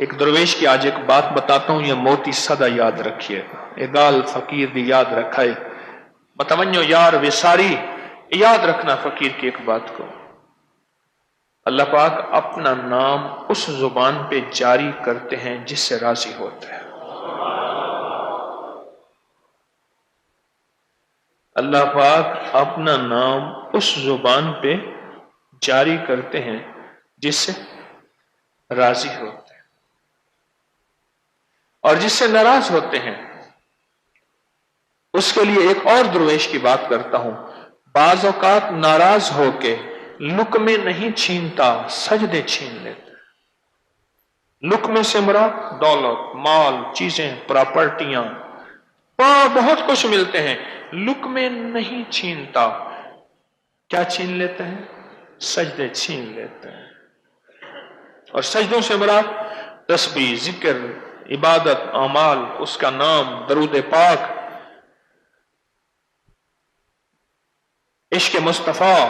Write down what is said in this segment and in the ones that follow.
ایک درویش کی آج ایک بات بتاتا ہوں، یہ موتی سدا یاد رکھیے. اگال فقیر دی یاد رکھائے متونیو یار وساری. یاد رکھنا فقیر کی ایک بات کو، اللہ پاک اپنا نام اس زبان پہ جاری کرتے ہیں جس سے راضی ہوتا ہے. اللہ پاک اپنا نام اس زبان پہ جاری کرتے ہیں جس سے راضی ہوتے ہیں، اور جس سے ناراض ہوتے ہیں اس کے لیے ایک اور درویش کی بات کرتا ہوں. بعض اوقات ناراض ہو کے لقمے نہیں چھینتا، سجدے چھین لیتا. لقمے سے مراد دولت، مال، چیزیں، پراپرٹیاں، بہت کچھ ملتے ہیں. لقمے نہیں چھینتا. کیا چھین لیتے ہیں؟ سجدے چھین لیتے ہیں. اور سجدوں سے مراد تسبیح، ذکر، عبادت، اعمال، اس کا نام، درود پاک، عشق مصطفیٰ،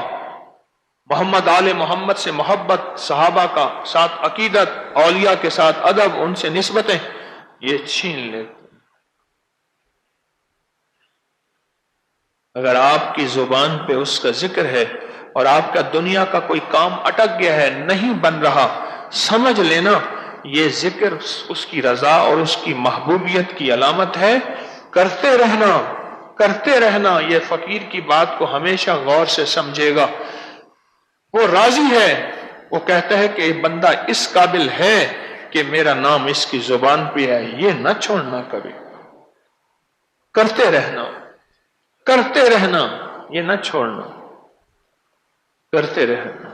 محمد آل محمد سے محبت، صحابہ کا ساتھ عقیدت، اولیاء کے ساتھ ادب، ان سے نسبتیں، یہ چھین لیتے. اگر آپ کی زبان پہ اس کا ذکر ہے اور آپ کا دنیا کا کوئی کام اٹک گیا ہے، نہیں بن رہا، سمجھ لینا یہ ذکر اس کی رضا اور اس کی محبوبیت کی علامت ہے. کرتے رہنا، کرتے رہنا. یہ فقیر کی بات کو ہمیشہ غور سے سمجھے گا. وہ راضی ہے، وہ کہتا ہے کہ یہ بندہ اس قابل ہے کہ میرا نام اس کی زبان پہ ہے. یہ نہ چھوڑنا کبھی. کرتے رہنا، کرتے رہنا، یہ نہ چھوڑنا، کرتے رہنا.